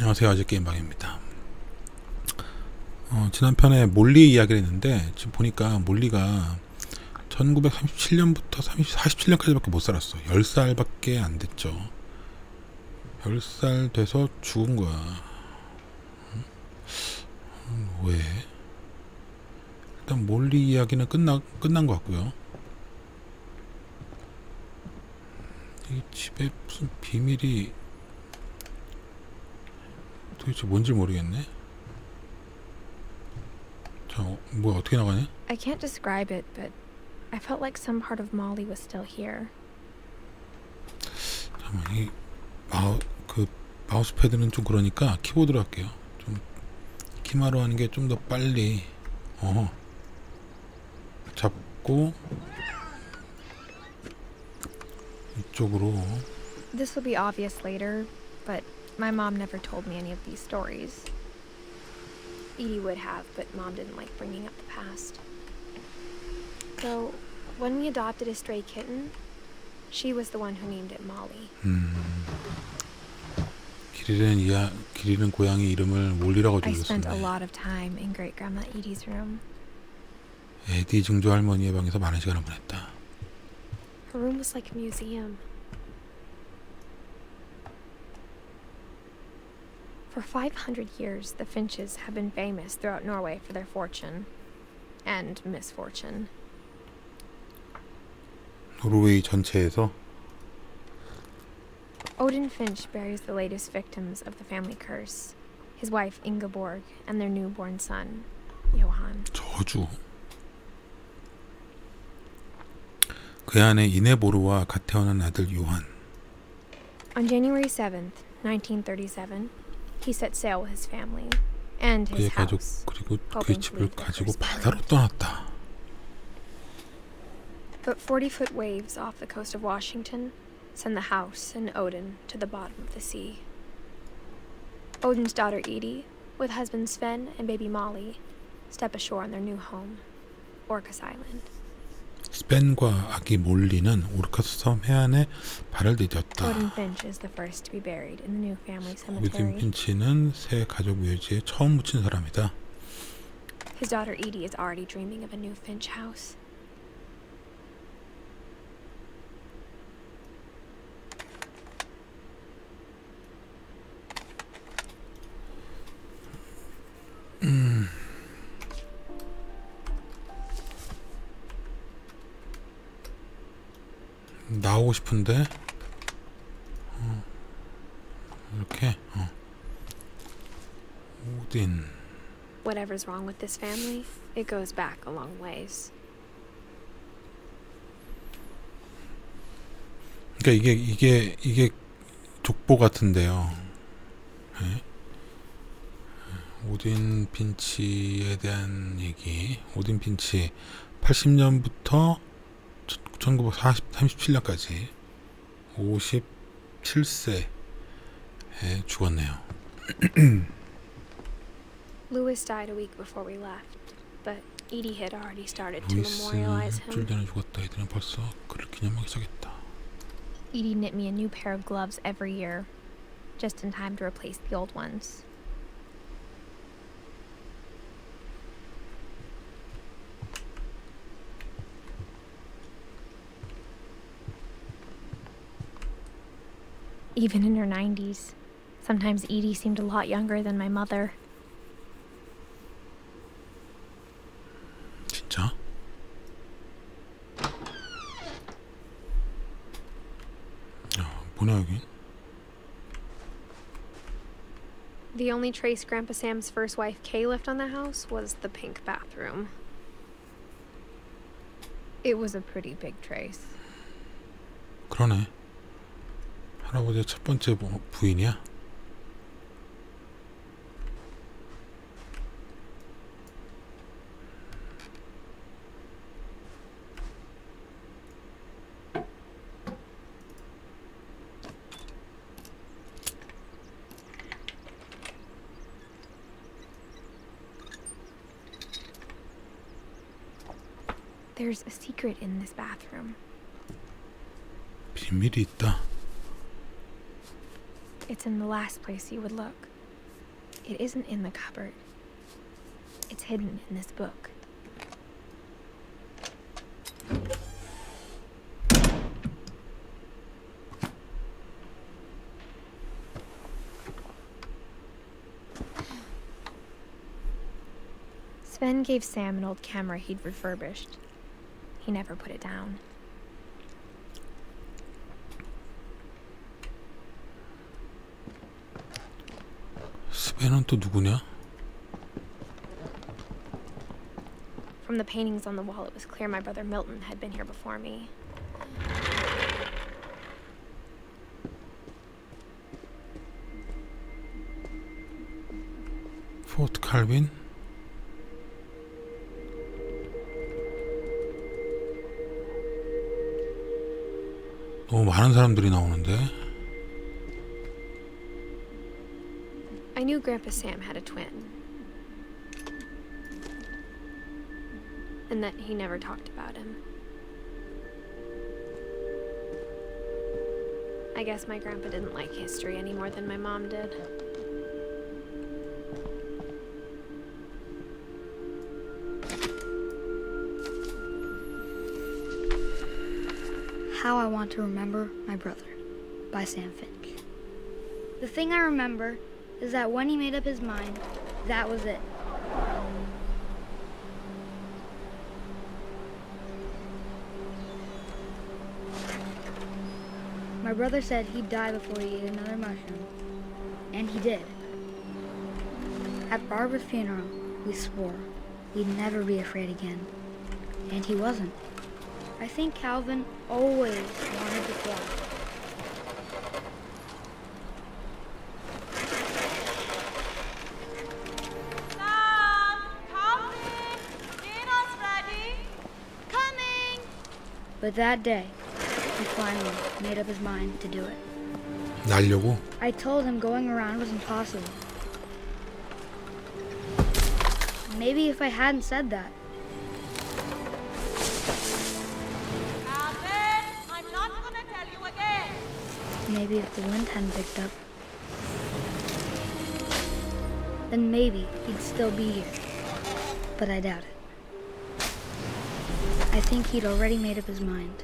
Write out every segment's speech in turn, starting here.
안녕하세요. 아직 게임방입니다. 지난 편에 몰리 이야기를 했는데 지금 보니까 몰리가 1937년부터 47년까지밖에 못 살았어. 10살밖에 안 됐죠. 10살 돼서 죽은 거야. 왜? 일단 몰리 이야기는 끝난 것 같고요. 이 집에 무슨 비밀이 도대체 뭔지 모르겠네. 자, 뭐야, 어떻게 나가냐? I can't describe it, but I felt like some part of Molly was still here. 잠깐만, 그 마우스 패드는 좀 그러니까 키보드로 할게요. 좀 키마로 하는 게 좀 더 빨리 잡고 이쪽으로. This will be obvious later, but my mom never told me any of these stories. Edie would have, but Mom didn't like bringing up the past. So, when we adopted a stray kitten, she was the one who named it Molly. 기리는 고양이 이름을 몰리라고 I spent a 줄였었네. lot of time in Great Grandma Edie's room. 에디 증조 할머니의 방에서 많은 시간을 보냈다. Her room was like a museum. For 500 years, the Finches have been famous throughout Norway for their fortune and misfortune. 노르웨이 전체에서 Odin Finch buries the latest victims of the family curse, his wife Ingeborg and their newborn son, Johan. 저주. 그 안에 이네보르와 갓 태어난 아들 요한. On January 7th, 1937, he set sail with his family and 그의 his 가족 house, 그리고 그의 hoping to 집을 leave their 가지고 firstborn. 바다로 떠났다. But 40-foot waves off the coast of Washington send the house and Odin to the bottom of the sea. Odin's daughter Edie, with husband Sven and baby Molly, step ashore on their new home, Orcas Island. 스펜과 아기 몰리는 오르카스 섬 해안에 발을 디뎠다. Odin Finch is the first to be buried in the new family 오딘 cemetery. 핀치는 새 가족 묘지에 처음 묻힌 사람이다. His daughter Edie is already dreaming of a new Finch house. 나오고 싶은데 이렇게 오딘. Whatever's wrong with this family, it goes back a long ways. 그러니까 이게 족보 같은데요. 네? 오딘 핀치에 대한 얘기. 오딘 핀치 80년부터 1937년까지 57세에 죽었네요. Louis died a week before we left, but Edie had already started to memorialize 루이스는 일주일 him. 전에 죽었다. 이들은 벌써 그를 기념하기 시작했다. Edie knit me a new pair of gloves every year, just in time to replace the old ones. Even in her 90s, sometimes Edie seemed a lot younger than my mother. 진짜? 뭐냐 여긴? The only trace Grandpa Sam's first wife Kay left on the house was the pink bathroom. It was a pretty big trace. 그러네. 할아버지의 첫 번째 부인이야? There's a secret in this bathroom. 비밀이 있다. It's in the last place you would look. It isn't in the cupboard. It's hidden in this book. Sven gave Sam an old camera he'd refurbished. He never put it down. 스벤은 또 누구냐? From the paintings on the wall, it was clear my brother Milton had been here before me. 포트 칼빈? 너무 많은 사람들이 나오는데. I knew Grandpa Sam had a twin. And that he never talked about him. I guess my grandpa didn't like history any more than my mom did. How I Want to Remember My Brother by Sam Finch. The thing I remember is that when he made up his mind, that was it. My brother said he'd die before he ate another mushroom, and he did. At Barbara's funeral, we swore we'd never be afraid again, and he wasn't. I think Calvin always wanted to fly. Mom! Calvin! Dinner's ready! Coming! But that day, he finally made up his mind to do it. 날려고? I told him going around was impossible. Maybe if I hadn't said that, Calvin! I'm not gonna tell you again! maybe if the wind hadn't picked up, then maybe he'd still be here. But I doubt it. I think he'd already made up his mind.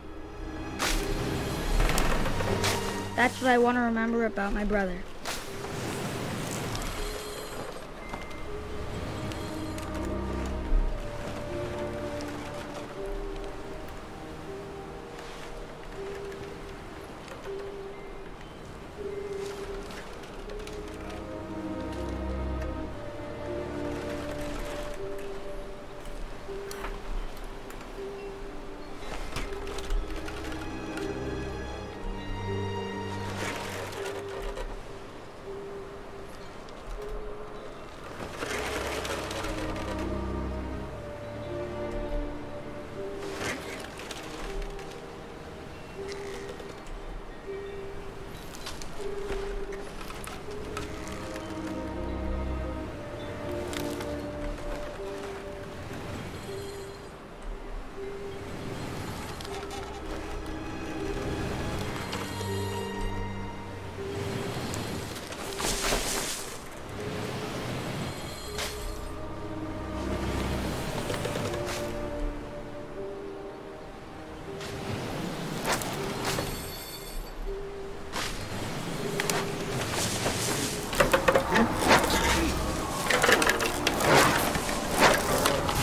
That's what I want to remember about my brother.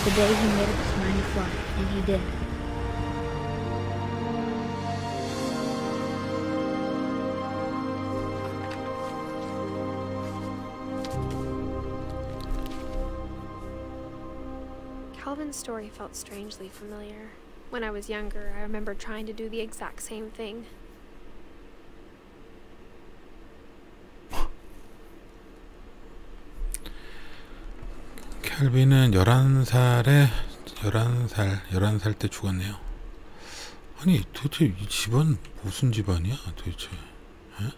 The day he made up his mind to fly, and he did. Calvin's story felt strangely familiar. When I was younger, I remember trying to do the exact same thing. 켈빈은 11살 때 죽었네요. 아니 도대체 이 집안 무슨 집안이야 도대체? 에?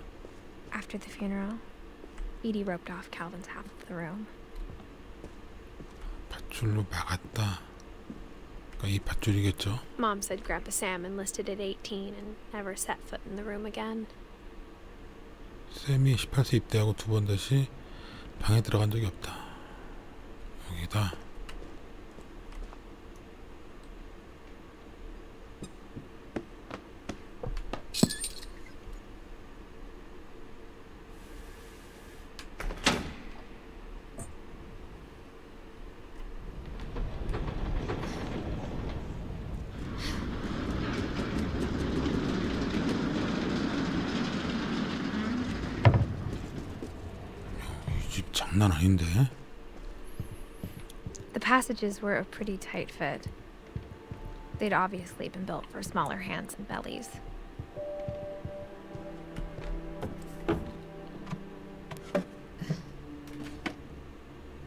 After the funeral, Edie roped off Calvin's half of the room. 밧줄로 막았다. 그러니까 이 밧줄이겠죠. Mom said Grandpa Sam enlisted at 18 and never set foot in the room again. 샘이 18세 입대하고 두 번 다시 방에 들어간 적이 없다. 여기다. 집 장난 아닌데. The passages were a pretty tight fit. They'd obviously been built for smaller hands and bellies.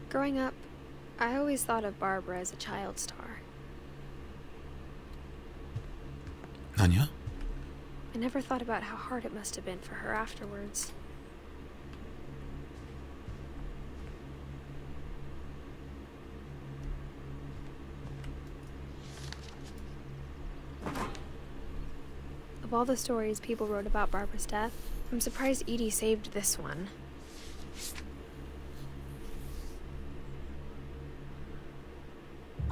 Growing up, I always thought of Barbara as a child star. 아니야? I never thought about how hard it must have been for her afterwards. Of all the stories people wrote about Barbara's death, I'm surprised Edie saved this one.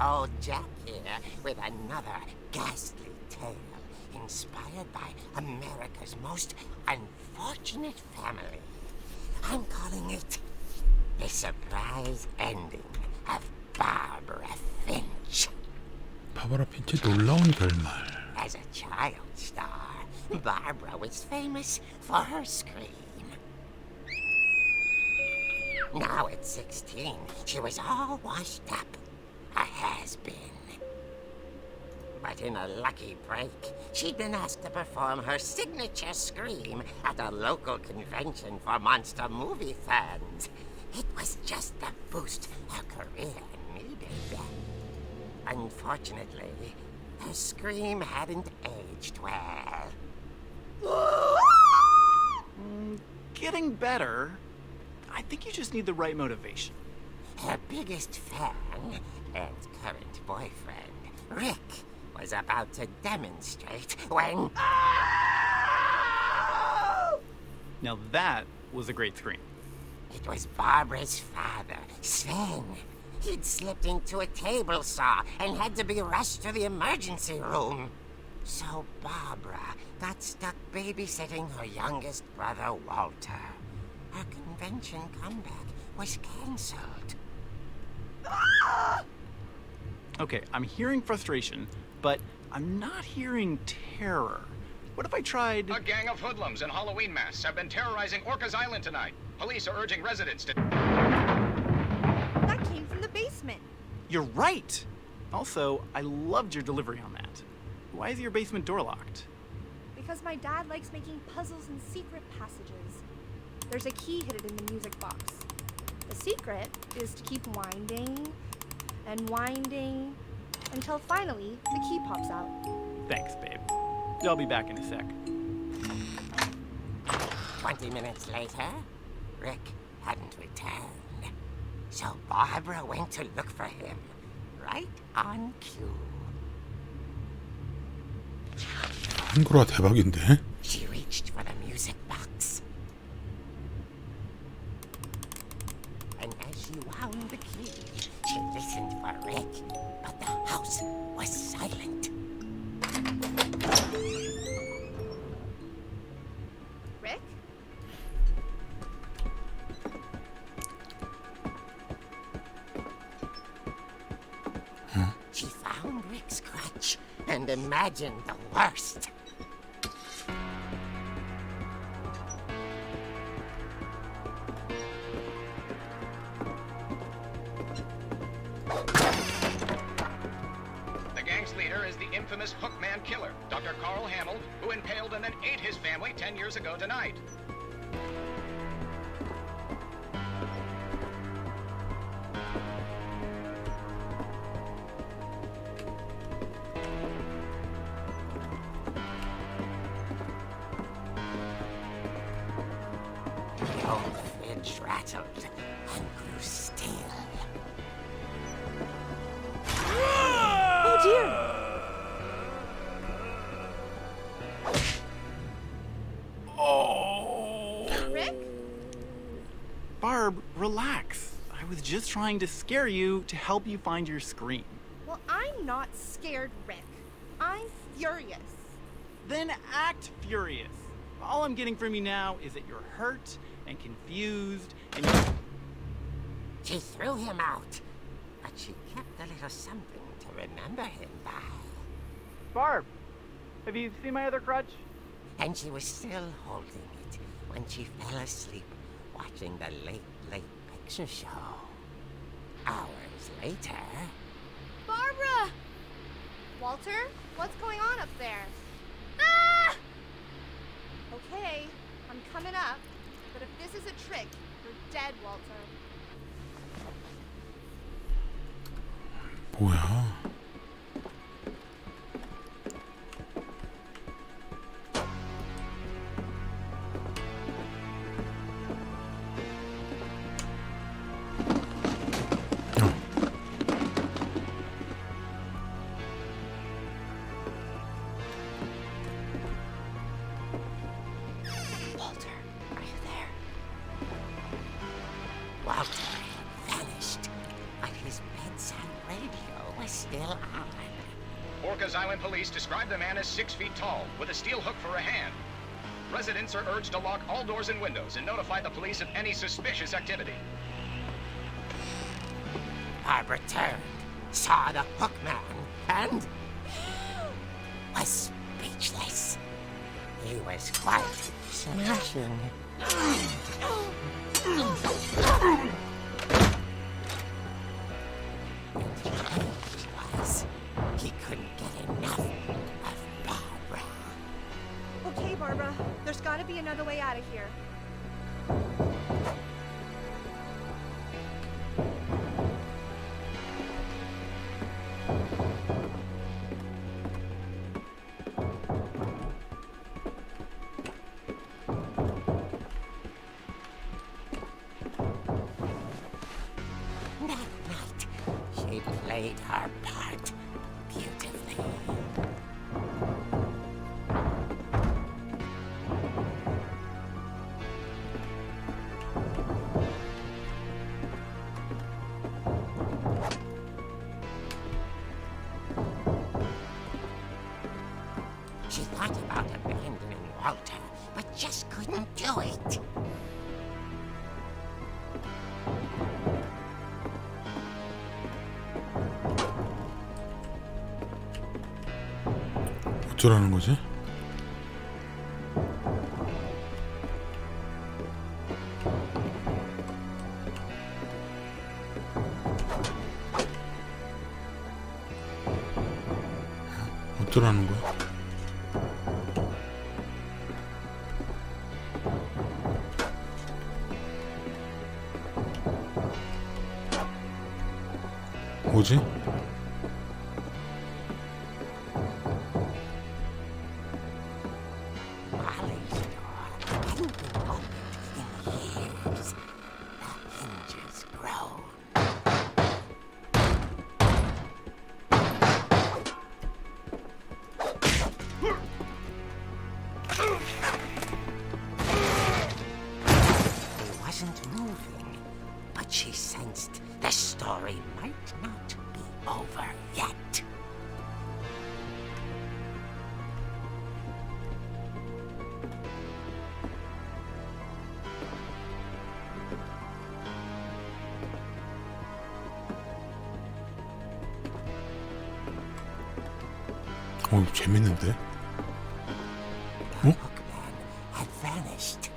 Old Jack here with another ghastly tale inspired by America's most unfortunate family. I'm calling it The Surprise Ending of Barbara Finch. 바바라 핀치 놀라운 결말. As a child star, Barbara was famous for her scream. Now at 16, she was all washed up. A has-been. But in a lucky break, she'd been asked to perform her signature scream at a local convention for monster movie fans. It was just the boost her career needed. Unfortunately, her scream hadn't aged well. Getting better. I think you just need the right motivation. Her biggest fan and current boyfriend, Rick, was about to demonstrate when... Now that was a great scream. It was Barbara's father, Sven. He'd slipped into a table saw and had to be rushed to the emergency room. So Barbara got stuck babysitting her youngest brother, Walter. Her convention comeback was cancelled. Okay, I'm hearing frustration, but I'm not hearing terror. What if I tried... A gang of hoodlums in Halloween masks have been terrorizing Orcas Island tonight. Police are urging residents to... That came from the basement. You're right! Also, I loved your delivery on that. Why is your basement door locked? Because my dad likes making puzzles and secret passages. There's a key hidden in the music box. The secret is to keep winding and winding until finally the key pops out. Thanks, babe. I'll be back in a sec. 20 minutes later, Rick hadn't returned. So Barbara went to look for him, right on cue. 한글화 대박인데? She reached for the music box. And as she wound the key, she listened for Rick, but the house was silent. Rick? She found Rick's crutch and imagined the worst. The gang's leader is the infamous Hookman killer, Dr. Carl Hamill, who impaled and then ate his family 10 years ago tonight. The old fridge rattled and grew still. Oh dear! Rick? Barb, Barb, relax. I was just trying to scare you to help you find your scream. Well, I'm not scared, Rick. I'm furious. Then act furious. All I'm getting from you now is that you're hurt and confused and She threw him out, but she kept a little something to remember him by. Barb, have you seen my other crutch? And she was still holding it when she fell asleep watching the Late Picture Show. Hours later... Barbara! Walter, what's going on up there? Ah! Okay, I'm coming up, but if this is a trick, you're dead, Walter. 뭐야? Walter, are you there? Walter had vanished, but his bedside radio was still on. Orcas Island police describe the man as 6 feet tall, with a steel hook for a hand. Residents are urged to lock all doors and windows and notify the police of any suspicious activity. Barbara turned, saw the hook man, and was speechless. He was quite smashing. He couldn't get enough of Barbara. Okay, Barbara, there's gotta be another way out of here. That night, she played her part beautifully. She thought about abandoning Walter, but just couldn't do it. 어쩌라는 거지? 어쩌라는 거야? 뭐지? Molly's door hadn't been opened in years. The hinges groaned. He wasn't moving, but she sensed the story might not be over yet. 재밌는데? The hookman had vanished.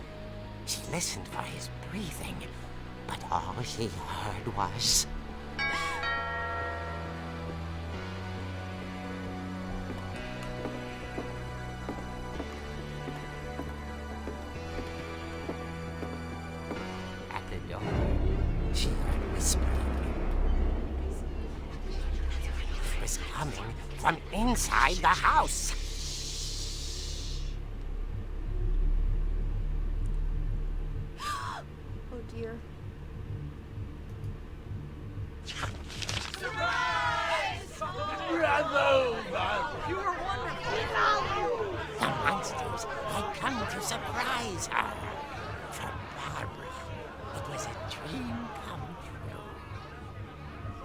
She listened for his breathing, but all she heard was... At the door, she heard whispering. It was coming from inside the house. Oh dear. The monsters had come to surprise her. For Barbara, it was a dream come true.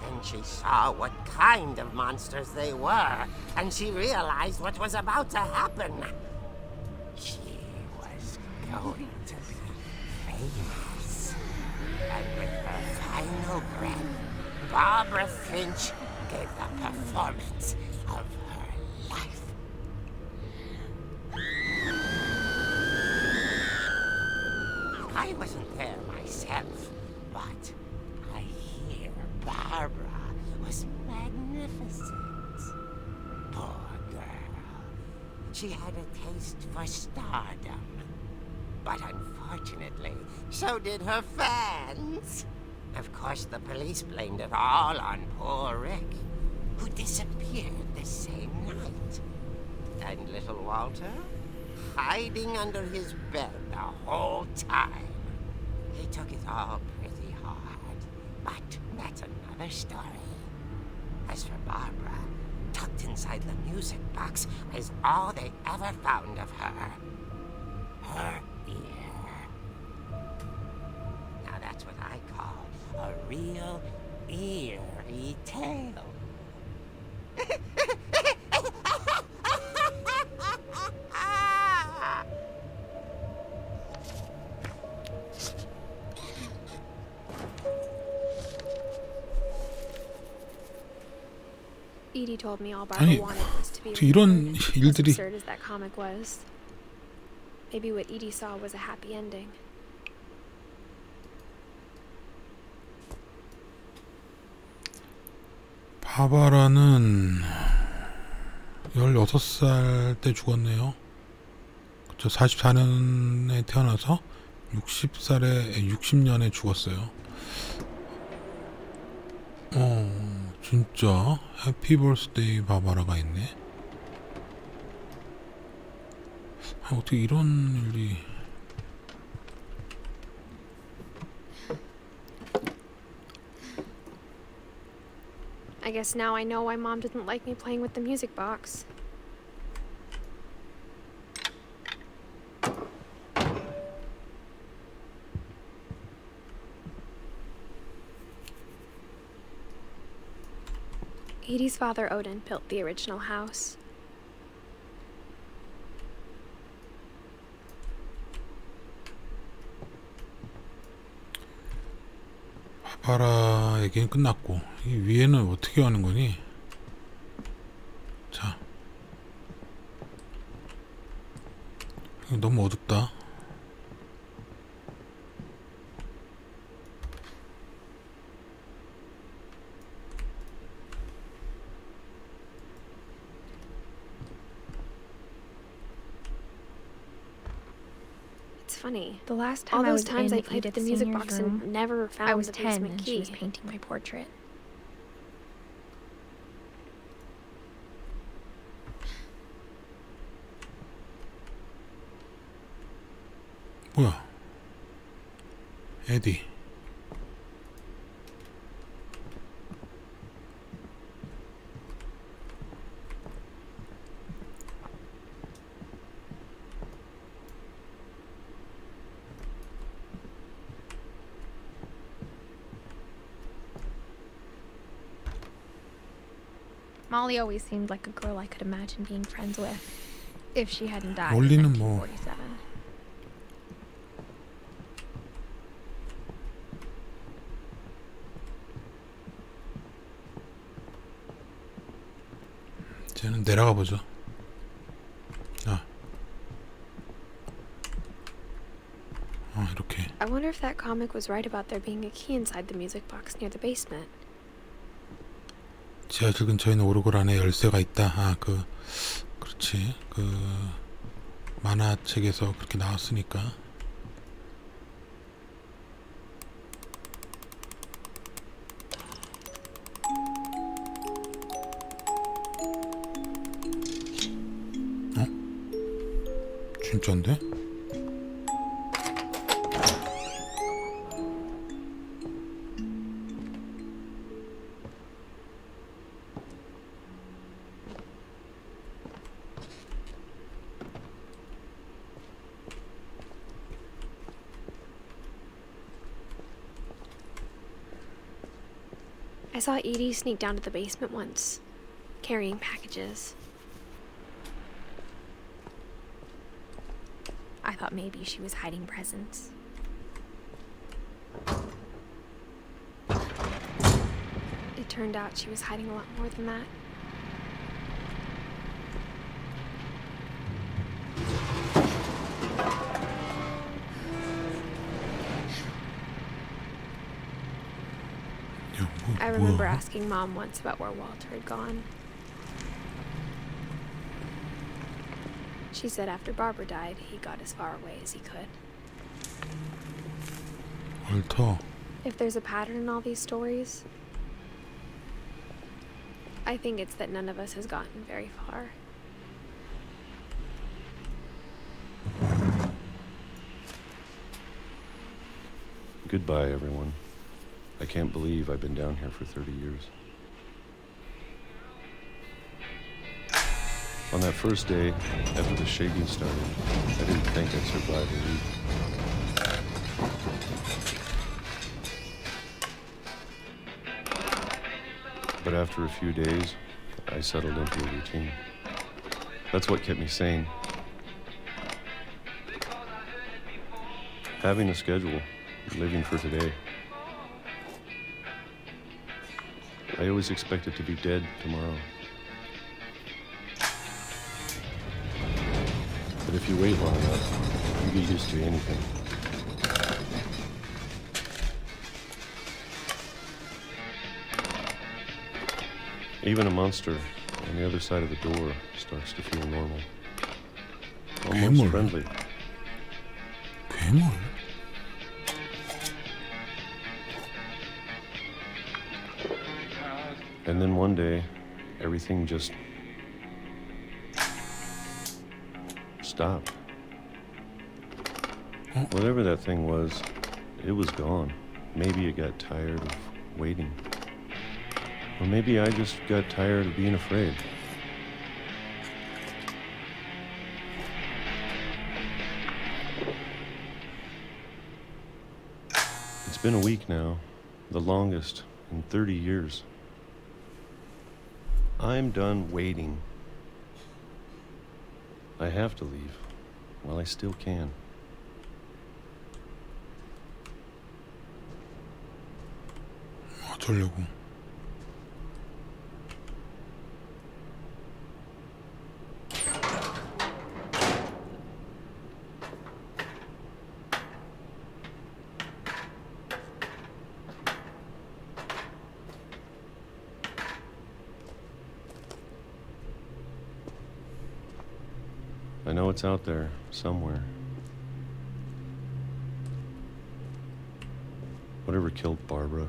Then she saw what kind of monsters they were, and she realized what was about to happen. She was going to be famous. And with her final breath, Barbara Finch gave the performance of her life. I wasn't there myself, but I hear Barbara was magnificent. Poor girl. She had a taste for stardom. But unfortunately, so did her fans. Of course, the police blamed it all on poor Rick, who disappeared the same night. And little Walter? Hiding under his bed the whole time. He took it all pretty hard, but that's another story. As for Barbara, tucked inside the music box is all they ever found of her. Her ear. Now that's what I call a real eerie tale. Edie told me all Barbara 아니, wanted was to be 이런 remembered, as 일들이 absurd as that comic was. Maybe what Edie saw was a happy ending. 바바라는 16살 때 죽었네요. 그쵸, 44년에 태어나서 60년에 죽었어요. 진짜 해피 벌스데이 바바라가 있네. 어떻게 이런 일이. I guess now I know why Mom didn't like me playing with the music box. Edie's father, Odin, built the original house. 바바라 얘기는 끝났고, 이 위에는 어떻게 하는 거니? 자, 이거 너무 어둡다. Funny. The last time all those times I played with the music box and never found I was the 10 basement and key. she was painting my portrait. 뭐야? 에디. Molly always seemed like a girl I could imagine being friends with, if she hadn't died in 원리는 뭐 1947. 이제는 내려가 보죠. 이렇게. I wonder if that comic was right about there being a key inside the music box near the basement. 지하실 근처에는 오르골 안에 열쇠가 있다. 그렇지. 만화책에서 그렇게 나왔으니까. 진짠데? I saw Edie sneak down to the basement once, carrying packages. I thought maybe she was hiding presents. It turned out she was hiding a lot more than that. I remember asking Mom once about where Walter had gone. She said after Barbara died, he got as far away as he could. Walter. If there's a pattern in all these stories, I think it's that none of us has gotten very far. Goodbye, everyone. I can't believe I've been down here for 30 years. On that first day, after the shaking started, I didn't think I'd survive a week. But after a few days, I settled into a routine. That's what kept me sane. Having a schedule, living for today. I always expected to be dead tomorrow. But if you wait long enough, you get used to anything. Even a monster on the other side of the door starts to feel normal. Almost friendly. 괴물? And then one day, everything just stopped. Whatever that thing was, it was gone. Maybe it got tired of waiting. Or maybe I just got tired of being afraid. It's been a week now, the longest in 30 years. I'm done waiting. I have to leave while I still can. 어쩌려고? I know it's out there, somewhere. Whatever killed Barbara.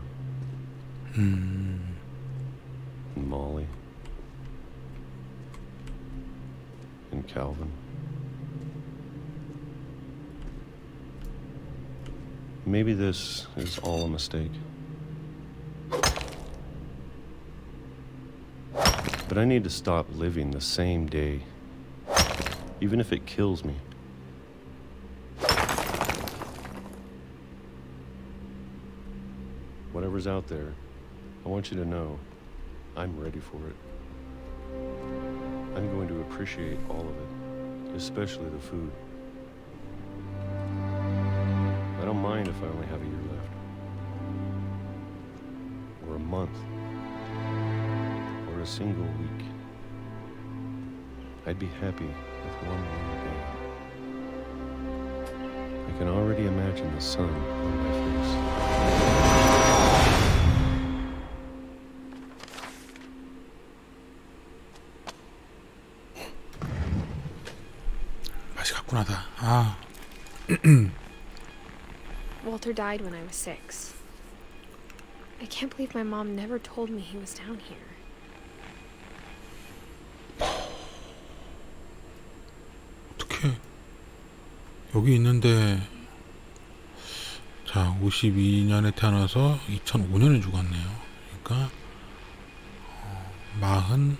And Molly. And Calvin. Maybe this is all a mistake. But I need to stop living the same day. Even if it kills me. Whatever's out there, I want you to know I'm ready for it. I'm going to appreciate all of it, especially the food. I don't mind if I only have a year left. Or a month. Or a single week. I'd be happy with one more day. I can already imagine the sun on my face. 맛이 갔구나 다. 아. Walter died when I was 6. I can't believe my mom never told me he was down here. 어떡해. 여기 있는데 자 52년에 태어나서 2005년에 죽었네요. 그러니까 47살에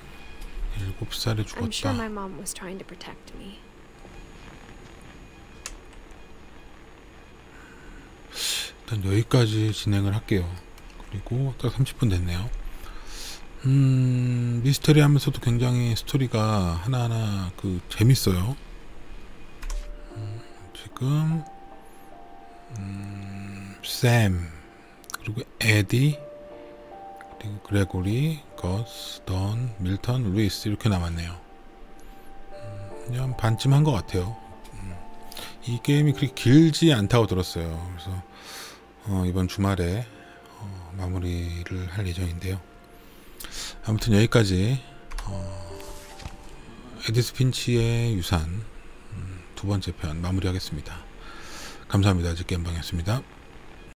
I'm sure my 죽었다. mom was trying to protect me. 일단 여기까지 진행을 할게요. 그리고 딱 30분 됐네요. 미스테리 하면서도 굉장히 스토리가 하나하나 재밌어요. 지금 샘, 그리고 에디, 그리고 그레고리, 거스, 던, 밀턴, 루이스 이렇게 남았네요. 그냥 반쯤 한 것 같아요. 이 게임이 그렇게 길지 않다고 들었어요. 그래서 이번 주말에 마무리를 할 예정인데요. 아무튼 여기까지 에디스 핀치의 유산 두 번째 편 마무리하겠습니다. 감사합니다. 아직 게임방이었습니다.